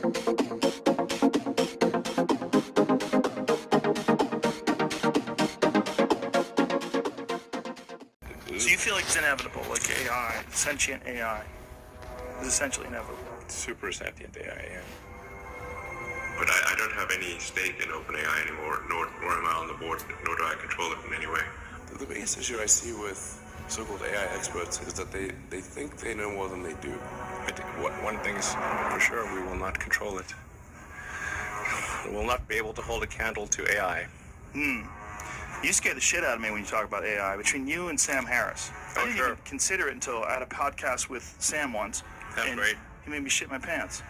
So you feel like it's inevitable, like AI, sentient AI, is essentially inevitable. Super sentient AI, yeah. But I don't have any stake in OpenAI anymore, nor am I on the board, nor do I control it in any way. The biggest issue I see with so-called AI experts is that they think they know more than they do. I think one thing's for sure, we will not control it. We will not be able to hold a candle to AI. You scare the shit out of me when you talk about AI. Between you and Sam Harris, I didn't even consider it until I had a podcast with Sam once. That's and great. He made me shit my pants.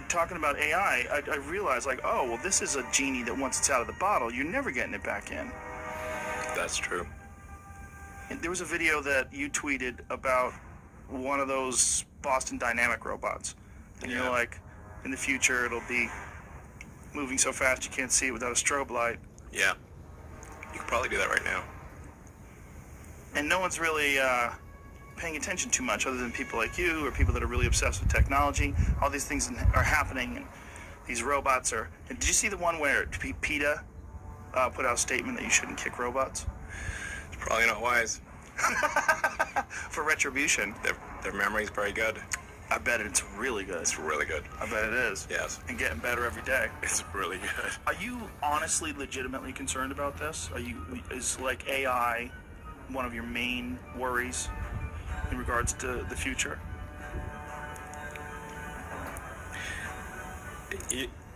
Talking about AI, I realized, like, oh, well, this is a genie that once it's out of the bottle, you're never getting it back in. That's true. And there was a video that you tweeted about one of those Boston Dynamic robots. And you're like, in the future, it'll be moving so fast you can't see it without a strobe light. Yeah. You could probably do that right now. And no one's really paying attention too much other than people like you or people that are really obsessed with technology. All these things are happening, and these robots are... And did you see the one where PETA put out a statement that you shouldn't kick robots? It's probably not wise. For retribution. Their memory's very good. I bet it's really good. It's really good. I bet it is. Yes. And getting better every day. It's really good. Are you honestly, legitimately concerned about this? Is like AI one of your main worries in regards to the future?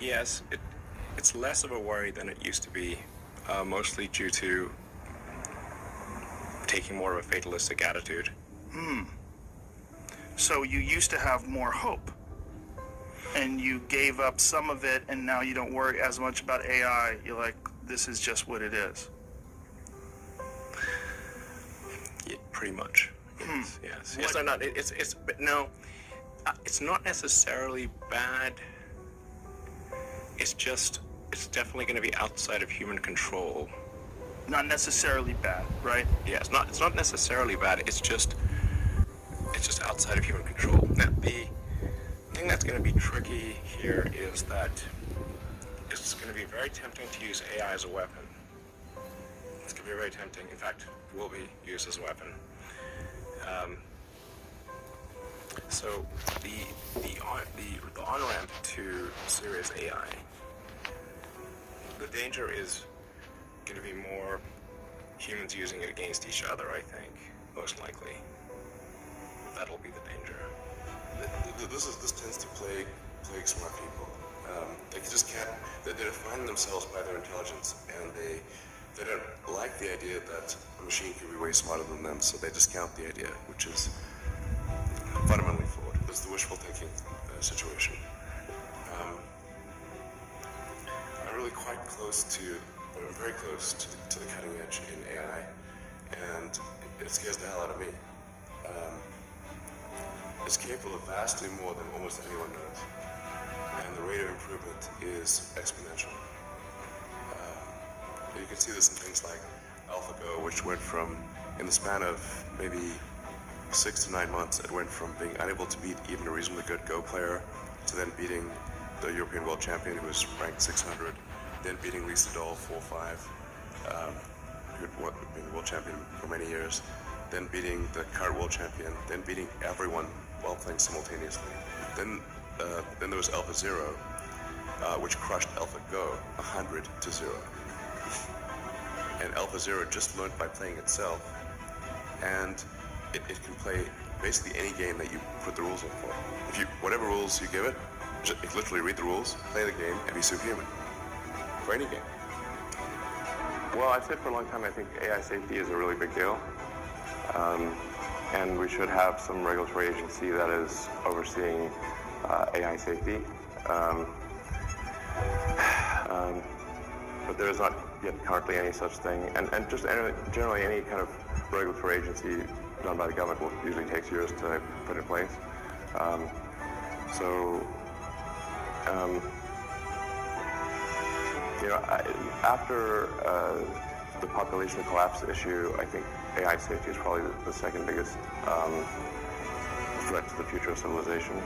Yes. It's less of a worry than it used to be, mostly due to taking more of a fatalistic attitude. So you used to have more hope, and you gave up some of it, and now you don't worry as much about AI. You're like, this is just what it is. Yeah, pretty much. Yes. Yes. No, but no, it's not necessarily bad. It's definitely going to be outside of human control. Not necessarily bad, right? Yeah, it's not necessarily bad. It's just outside of human control. Now, the thing that's going to be tricky here is that it's going to be very tempting to use AI as a weapon. It's going to be very tempting. In fact, it will be used as a weapon. So the on-ramp to serious AI, the danger is going to be more humans using it against each other, I think, most likely. That'll be the danger. This tends to plague smart people. They just can't. They define themselves by their intelligence, and they don't like the idea that a machine can be way smarter than them, so they discount the idea, which is fundamentally flawed. It's the wishful thinking situation. I'm really quite close to, I'm very close to the cutting edge in AI, and it scares the hell out of me. It's capable of vastly more than almost anyone knows, and the rate of improvement is exponential. You can see this in things like AlphaGo, which went from, in the span of maybe 6 to 9 months, it went from being unable to beat even a reasonably good Go player to then beating the European world champion, who was ranked 600, then beating Lee Sedol 4-5, who had been the world champion for many years, then beating the current world champion, then beating everyone while playing simultaneously. Then there was AlphaZero, which crushed AlphaGo 100-0. And AlphaZero just learned by playing itself, and it can play basically any game that you put the rules in for. Whatever rules you give it, just literally read the rules, play the game, and be superhuman. For any game. Well, I've said for a long time I think AI safety is a really big deal. And we should have some regulatory agency that is overseeing AI safety. But there is not yet currently any such thing. And just generally any kind of regulatory agency done by the government usually takes years to put in place. After the population collapse issue, I think AI safety is probably the second biggest threat to the future of civilization.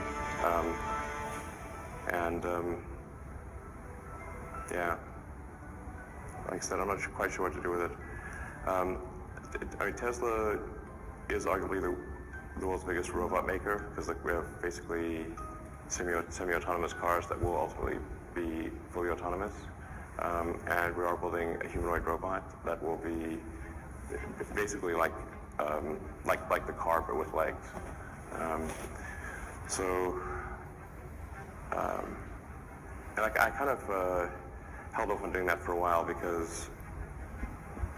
And yeah, like I said, I'm not quite sure what to do with it. I mean, Tesla is arguably the world's biggest robot maker, because like we have basically semi-autonomous cars that will ultimately be fully autonomous, and we are building a humanoid robot that will be basically like the car but with legs. And like I kind of held off on doing that for a while because,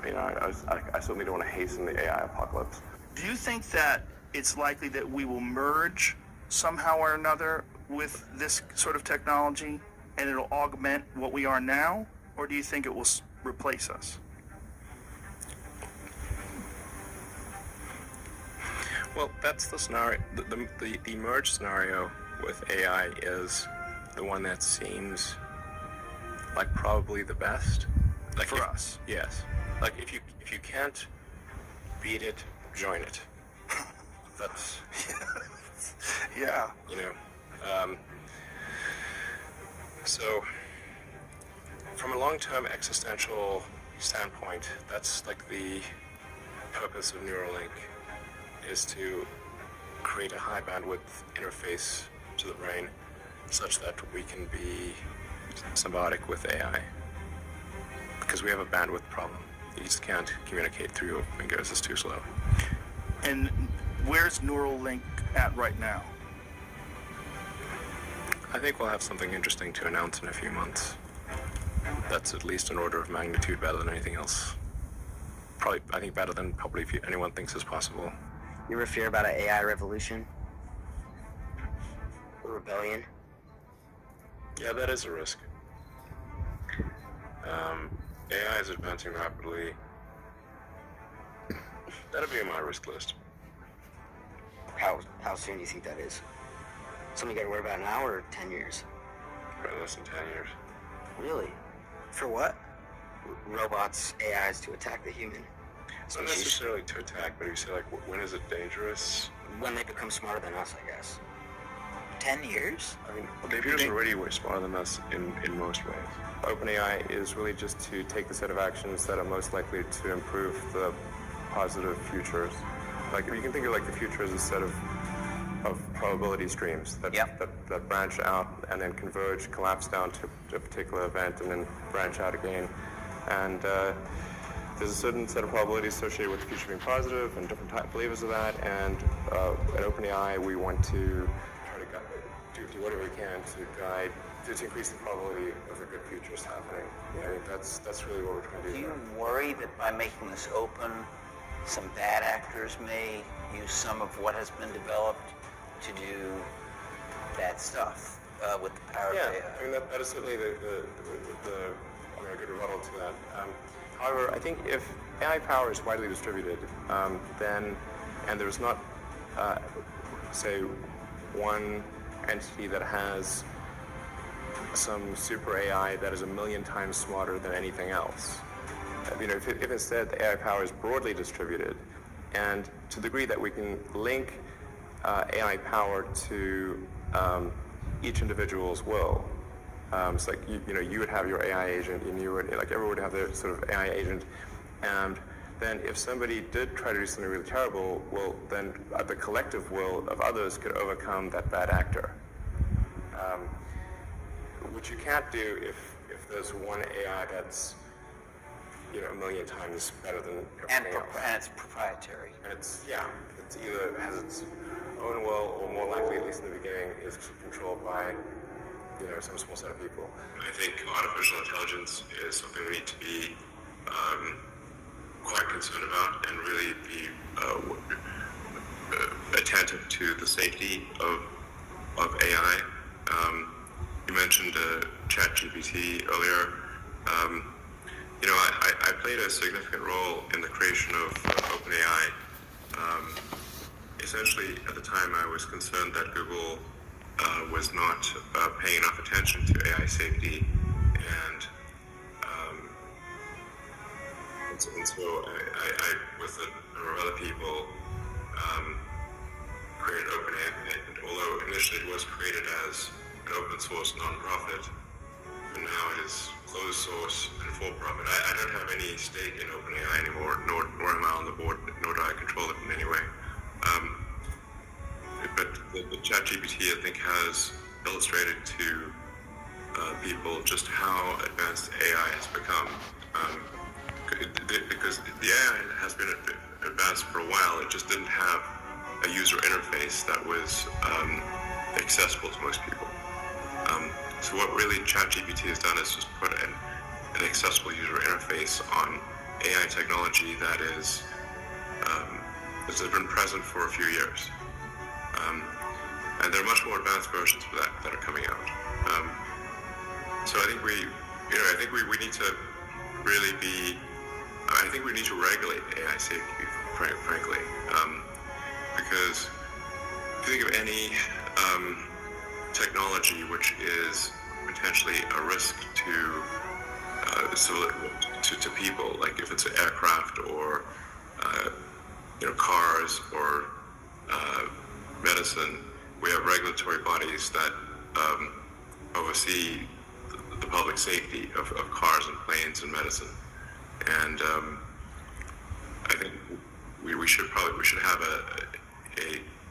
you know, I certainly don't want to hasten the AI apocalypse. Do you think that it's likely that we will merge somehow or another with this sort of technology and it'll augment what we are now? Or do you think it will replace us? Well, that's the scenario. The merge scenario with AI is the one that seems like probably the best. Like For us. Yes. Like if you can't beat it, join it. That's Yeah. you know. So from a long-term existential standpoint, that's like the purpose of Neuralink, is to create a high bandwidth interface to the brain such that we can be symbiotic with AI. Because we have a bandwidth problem. You just can't communicate through your fingers, it's too slow. And where's Neuralink at right now? I think we'll have something interesting to announce in a few months. That's at least an order of magnitude better than anything else. Probably, I think better than probably anyone thinks is possible. You ever fear about an AI revolution? A rebellion? Yeah, that is a risk. AI is advancing rapidly. That'll be on my risk list. How soon do you think that is? Something you gotta worry about now or 10 years? Probably less than 10 years. Really? For what? Robots, AIs to attack the human. Not necessarily to attack, but if you say like, when is it dangerous? When they become smarter than us, I guess. 10 years? I mean, computers are already way smarter than us in most ways. OpenAI is really just to take the set of actions that are most likely to improve the positive futures. Like, you can think of like the future as a set of probability streams that branch out and then converge, collapse down to a particular event, and then branch out again. And there's a certain set of probabilities associated with the future being positive, and different type flavors of that. And at OpenAI, we want to try to do whatever we can to increase the probability of a good futures happening. I think that's really what we're trying to do. Do you worry that by making this open, some bad actors may use some of what has been developed to do bad stuff with the power of AI? I mean, that is certainly the good rebuttal to that. However, I think if AI power is widely distributed, then, and there's not, say, one entity that has some super AI that is 1,000,000 times smarter than anything else. You know, if instead the AI power is broadly distributed, and to the degree that we can link AI power to each individual's will. It's like you would have your AI agent, and you would, like, everyone would have their sort of AI agent, and then if somebody did try to do something really terrible, well, then the collective will of others could overcome that bad actor. Which you can't do if there's one AI that's 1,000,000 times better than everything else. And it's proprietary. And it's either has its own will, or more likely, at least in the beginning, is controlled by some small set of people. I think artificial intelligence is something we need to be quite concerned about, and really be attentive to the safety of AI. You mentioned ChatGPT earlier. I played a significant role in the creation of OpenAI. Essentially, at the time, I was concerned that Google was not paying enough attention to AI safety, and so I with a number of other people, created OpenAI. And although initially it was created as an open source nonprofit, and now it is closed source and for profit. I don't have any stake in OpenAI anymore, nor am I on the board, nor do I control it in any way. But the ChatGPT, I think, has illustrated to people just how advanced AI has become. Because the AI has been advanced for a while, it just didn't have a user interface that was accessible to most people. So what really ChatGPT has done is just put an accessible user interface on AI technology that has been present for a few years. And there are much more advanced versions of that are coming out. So I think we need to really be. I think we need to regulate AI safety, frankly, because if you think of any technology which is potentially a risk to people, like if it's an aircraft or cars or medicine, we have regulatory bodies that oversee the public safety of cars and planes and medicine. And I think we should have a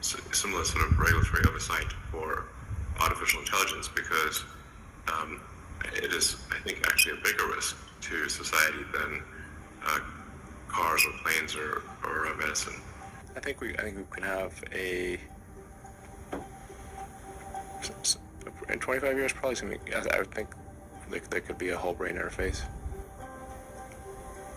similar sort of regulatory oversight for artificial intelligence, because it is, I think, actually a bigger risk to society than cars or planes or medicine. I think we can have in 25 years probably something. I would think there could be a whole brain interface.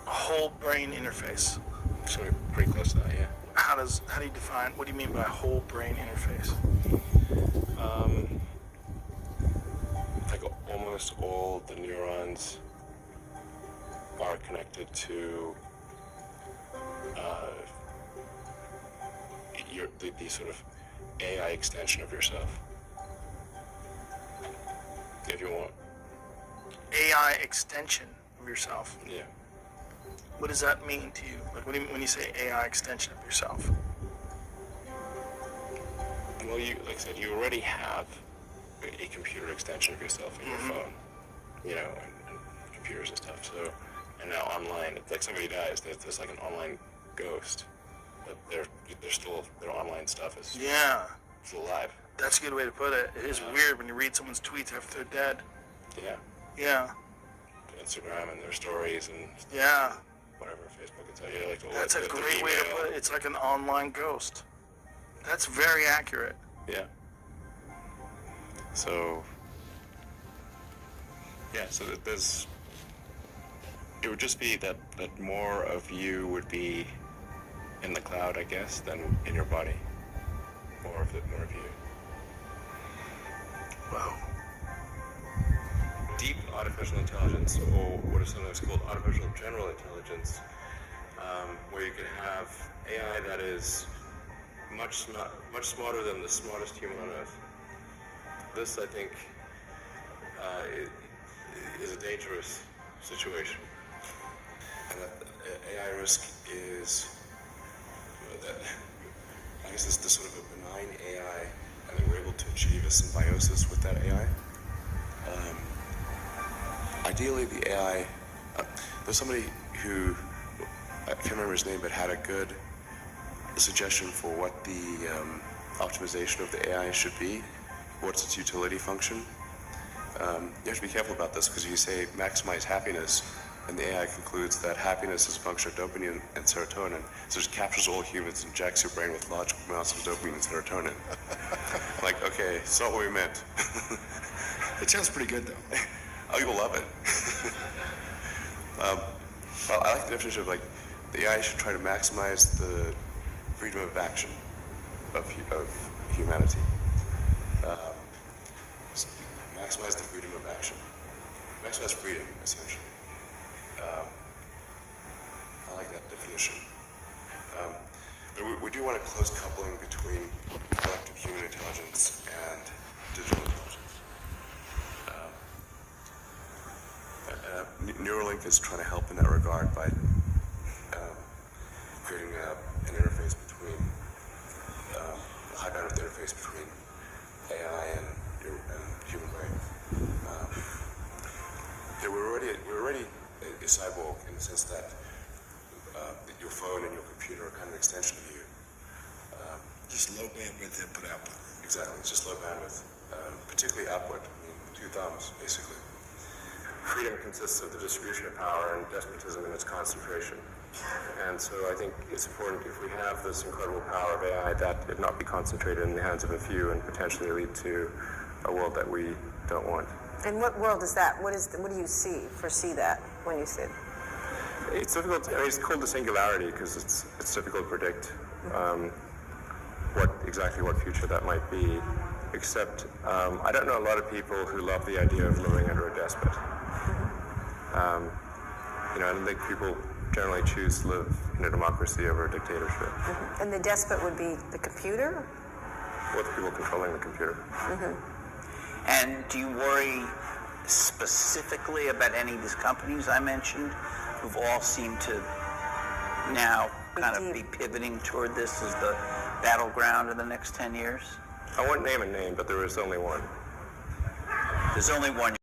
A whole brain interface. Something pretty close to that, yeah. How do you define? What do you mean by whole brain interface? Like almost all the neurons are connected to the sort of AI extension of yourself. If you want. AI extension of yourself. Yeah. What does that mean to you? Like, what do you mean when you say AI extension of yourself? Well, like I said, you already have a computer extension of yourself in your phone, and computers and stuff. So, and now online, it's like somebody dies, there's like an online ghost, but their online stuff is still alive. That's a good way to put it. It is weird when you read someone's tweets after they're dead. Yeah. Yeah. Instagram and their stories and whatever, Facebook and stuff. That's a great way to put it. It's like an online ghost. That's very accurate. Yeah. So it would just be that more of you would be in the cloud, I guess, than in your body. More of you. Wow. Deep artificial intelligence, or what is sometimes called artificial general intelligence, where you can have AI that is much smarter than the smartest human on Earth. This, I think, is a dangerous situation. And that AI risk is that, I guess, this sort of a benign AI, and then we're able to achieve a symbiosis with that AI. Ideally, the AI, there's somebody who, I can't remember his name, but had a good suggestion for what the optimization of the AI should be, what's its utility function. You have to be careful about this, because you say maximize happiness, and the AI concludes that happiness is a function of dopamine and serotonin, so it just captures all humans and jacks your brain with large amounts of dopamine and serotonin. Like, okay, it's not what we meant. It sounds pretty good, though. Oh, you'll love it. Well, I like the definition of, like, the AI should try to maximize the freedom of action of humanity. Maximize the freedom of action. Maximize freedom, essentially. I like that definition. But we do want a close coupling between collective human intelligence and digital intelligence. Neuralink is trying to help in that regard by creating an interface between a high bandwidth interface between AI and we're already a cyborg in the sense that your phone and your computer are kind of an extension of you. Just low bandwidth input output. Exactly, it's just low bandwidth, particularly output. I mean, 2 thumbs, basically. Freedom consists of the distribution of power and despotism in its concentration. And so I think it's important, if we have this incredible power of AI, that it not be concentrated in the hands of a few and potentially lead to a world that we don't want. And what world is that? What do you foresee that when you say it? It's difficult. I mean, it's called the singularity because it's difficult to predict exactly what future that might be. Except I don't know a lot of people who love the idea of living under a despot. I don't think people generally choose to live in a democracy over a dictatorship. And the despot would be the computer? Or the people controlling the computer. And do you worry specifically about any of these companies I mentioned who've all seemed to now kind of be pivoting toward this as the battleground in the next 10 years? I won't name a name, but there is only one. There's only one.